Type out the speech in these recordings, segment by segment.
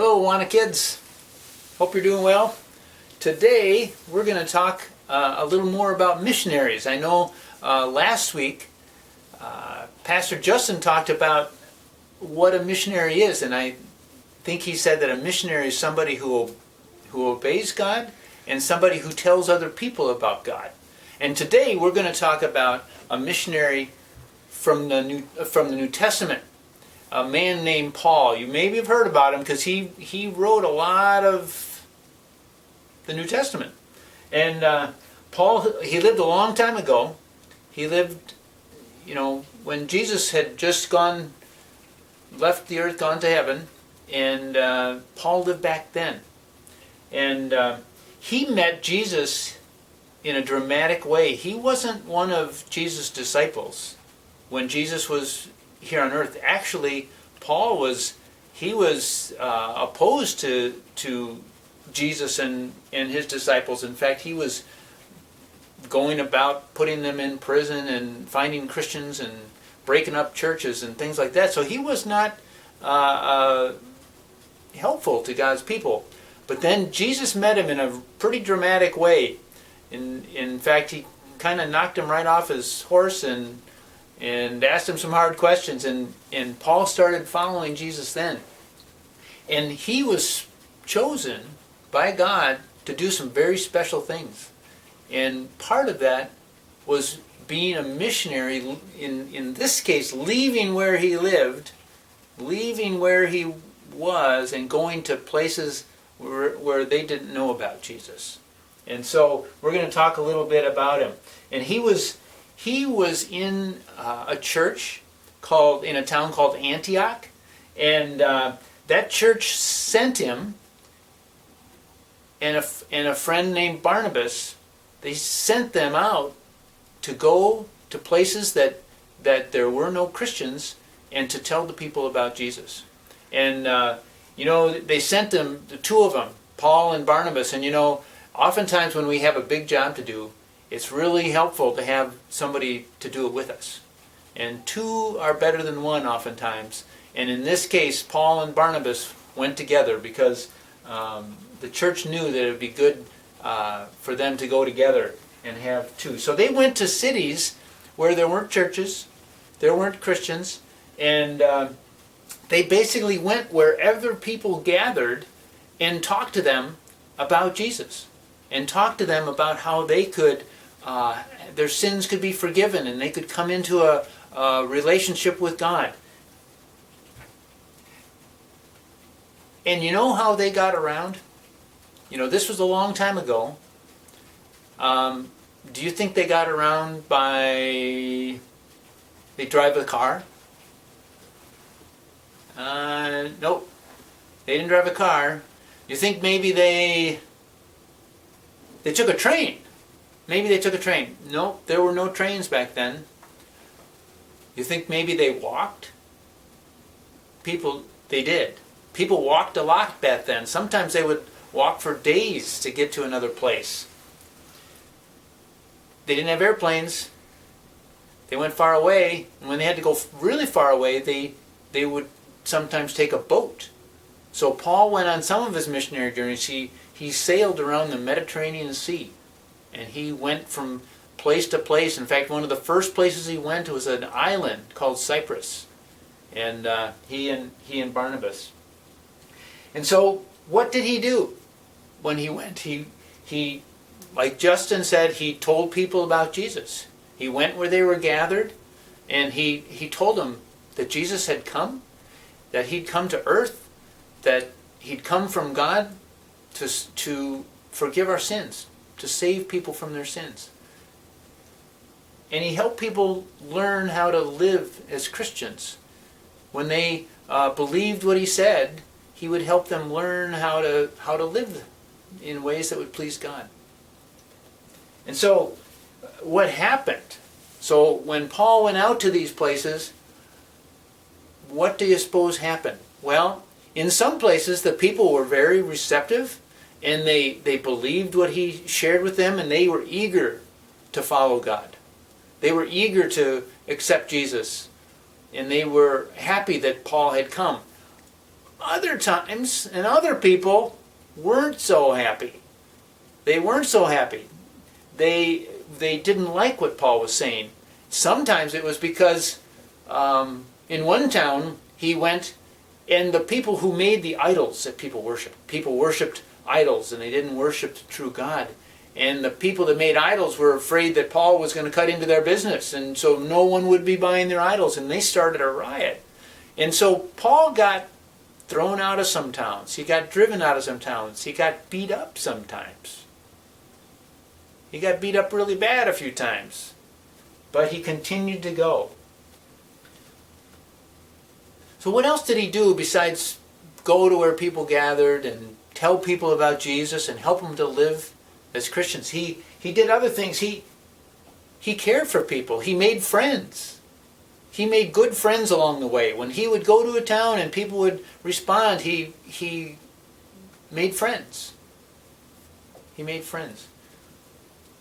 Hello, Awana kids. Hope you're doing well. Today we're going to talk a little more about missionaries. I know last week Pastor Justin talked about what a missionary is, and I think he said that a missionary is somebody who obeys God and somebody who tells other people about God. And today we're going to talk about a missionary from the New Testament. A man named Paul. You maybe have heard about him because he wrote a lot of the New Testament. And Paul, he lived a long time ago. He lived, when Jesus had just left the earth, gone to heaven, and Paul lived back then. And he met Jesus in a dramatic way. He wasn't one of Jesus' disciples when Jesus was here on earth. Actually, Paul was opposed to Jesus and his disciples. In fact, he was going about putting them in prison and finding Christians and breaking up churches and things like that. So he was not helpful to God's people. But then Jesus met him in a pretty dramatic way. In fact, he kind of knocked him right off his horse and asked him some hard questions, and Paul started following Jesus then. And he was chosen by God to do some very special things. And part of that was being a missionary, in this case, leaving where he lived, leaving where he was, and going to places where they didn't know about Jesus. And so we're going to talk a little bit about him. And he was in a church in a town called Antioch, and that church sent him and a friend named Barnabas. They sent them out to go to places that there were no Christians and to tell the people about Jesus. And they sent them, the two of them, Paul and Barnabas. And oftentimes when we have a big job to do, it's really helpful to have somebody to do it with us. And two are better than one oftentimes. And in this case, Paul and Barnabas went together because the church knew that it would be good for them to go together and have two. So they went to cities where there weren't churches, there weren't Christians, and they basically went wherever people gathered and talked to them about Jesus. And talked to them about how they could their sins could be forgiven and they could come into a relationship with God. And you know how they got around? This was a long time ago. Do you think they got around by they drive a car? Nope. They didn't drive a car. You think maybe they took a train? Maybe they took a train. Nope, there were no trains back then. You think maybe they walked? They did. People walked a lot back then. Sometimes they would walk for days to get to another place. They didn't have airplanes. They went far away, and when they had to go really far away, they would sometimes take a boat. So Paul went on some of his missionary journeys. He sailed around the Mediterranean Sea. And he went from place to place. In fact, one of the first places he went was an island called Cyprus. And he and Barnabas. And so, what did he do when he went? He, like Justin said, he told people about Jesus. He went where they were gathered, and he told them that Jesus had come, that he'd come to earth, that he'd come from God to forgive our sins, to save people from their sins. And he helped people learn how to live as Christians. When they believed what he said, he would help them learn how to live in ways that would please God. And so, what happened? So, when Paul went out to these places, what do you suppose happened? Well, in some places, the people were very receptive, and they believed what he shared with them, and they were eager to follow God. They were eager to accept Jesus, and they were happy that Paul had come. other times, and other people weren't so happy. They weren't so happy. They didn't like what Paul was saying. Sometimes it was because in one town he went, and the people who made the idols that people worshipped idols, and they didn't worship the true God. And the people that made idols were afraid that Paul was going to cut into their business, and so no one would be buying their idols, and they started a riot. And so Paul got thrown out of some towns. He got driven out of some towns. He got beat up sometimes. He got beat up really bad a few times. But he continued to go. So what else did he do besides go to where people gathered and tell people about Jesus and help them to live as Christians? He did other things. He cared for people. He made friends. He made good friends along the way. When he would go to a town and people would respond, he made friends. He made friends.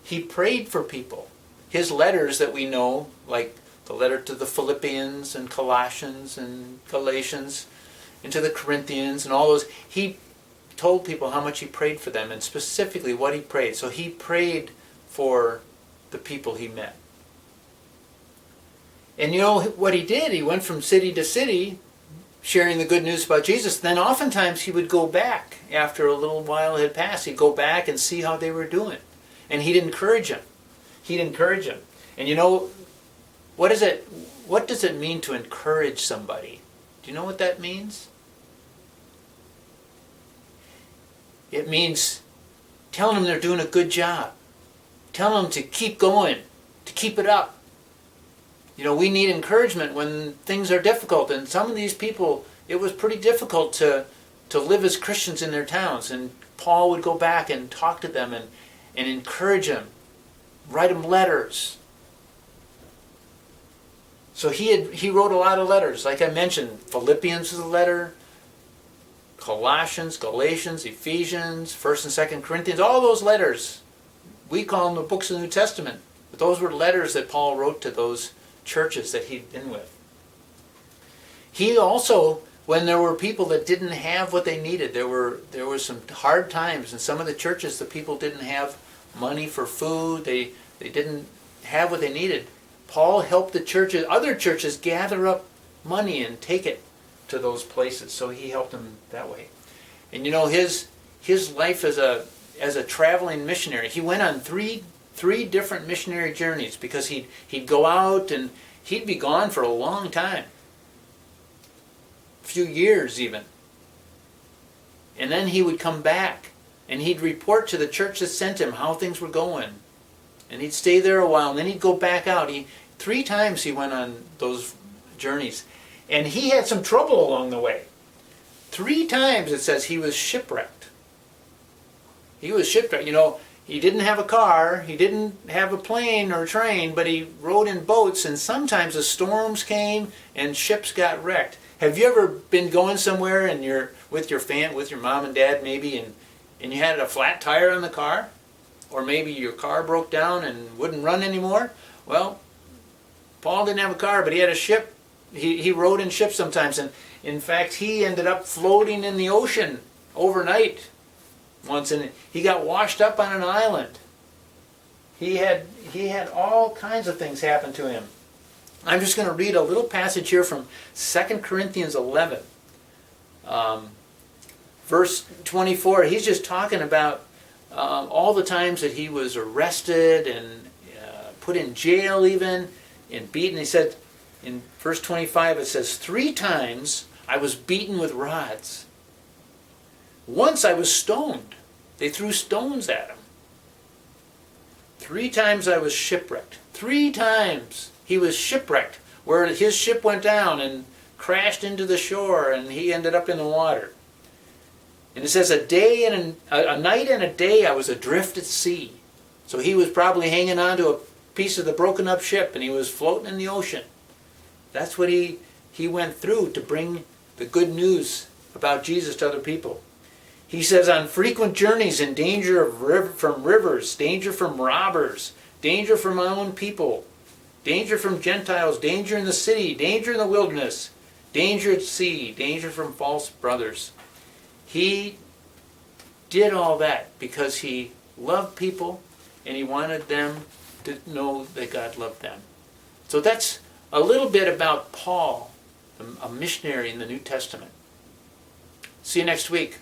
He prayed for people. His letters that we know, like the letter to the Philippians and Colossians and Galatians, and to the Corinthians and all those, he told people how much he prayed for them and specifically what he prayed. So he prayed for the people he met. And you know what he did? He went from city to city sharing the good news about Jesus. Then oftentimes he would go back after a little while had passed. He'd go back and see how they were doing. And he'd encourage them. He'd encourage them. And you know, what does it mean to encourage somebody? Do you know what that means? It means telling them they're doing a good job. Telling them to keep going, to keep it up. You know, we need encouragement when things are difficult. And some of these people, it was pretty difficult to live as Christians in their towns. And Paul would go back and talk to them and encourage them. Write them letters. So he wrote a lot of letters. Like I mentioned, Philippians is a letter. Colossians, Galatians, Ephesians, 1st and 2nd Corinthians, all those letters. We call them the books of the New Testament. But those were letters that Paul wrote to those churches that he'd been with. He also, when there were people that didn't have what they needed, there were some hard times in some of the churches. The people didn't have money for food. They didn't have what they needed. Paul helped the churches, other churches, gather up money and take it to those places. So he helped them that way. And you know, his life as a traveling missionary, he went on three different missionary journeys, because he'd go out and he'd be gone for a long time, a few years even, and then he would come back and he'd report to the church that sent him how things were going, and he'd stay there a while and then he'd go back out. 3 times he went on those journeys, and he had some trouble along the way. 3 times it says he was shipwrecked. He was shipwrecked. You know, he didn't have a car, he didn't have a plane or a train, but he rode in boats, and sometimes the storms came and ships got wrecked. Have you ever been going somewhere and you're with your mom and dad maybe, and you had a flat tire on the car? Or maybe your car broke down and wouldn't run anymore? Well, Paul didn't have a car, but he had a ship. He rode in ships sometimes, and in fact he ended up floating in the ocean overnight once, and he got washed up on an island. He had all kinds of things happen to him. I'm just going to read a little passage here from 2 Corinthians 11, verse 24. He's just talking about all the times that he was arrested and put in jail even, and beaten. He said in verse 25, it says, 3 times I was beaten with rods. Once I was stoned. They threw stones at him. 3 times I was shipwrecked. 3 times he was shipwrecked, where his ship went down and crashed into the shore, and he ended up in the water. And it says a night and a day I was adrift at sea. So he was probably hanging on to a piece of the broken up ship, and he was floating in the ocean. That's what he went through to bring the good news about Jesus to other people. He says, on frequent journeys in danger from rivers, danger from robbers, danger from my own people, danger from Gentiles, danger in the city, danger in the wilderness, danger at sea, danger from false brothers. He did all that because he loved people and he wanted them to know that God loved them. So that's a little bit about Paul, a missionary in the New Testament. See you next week.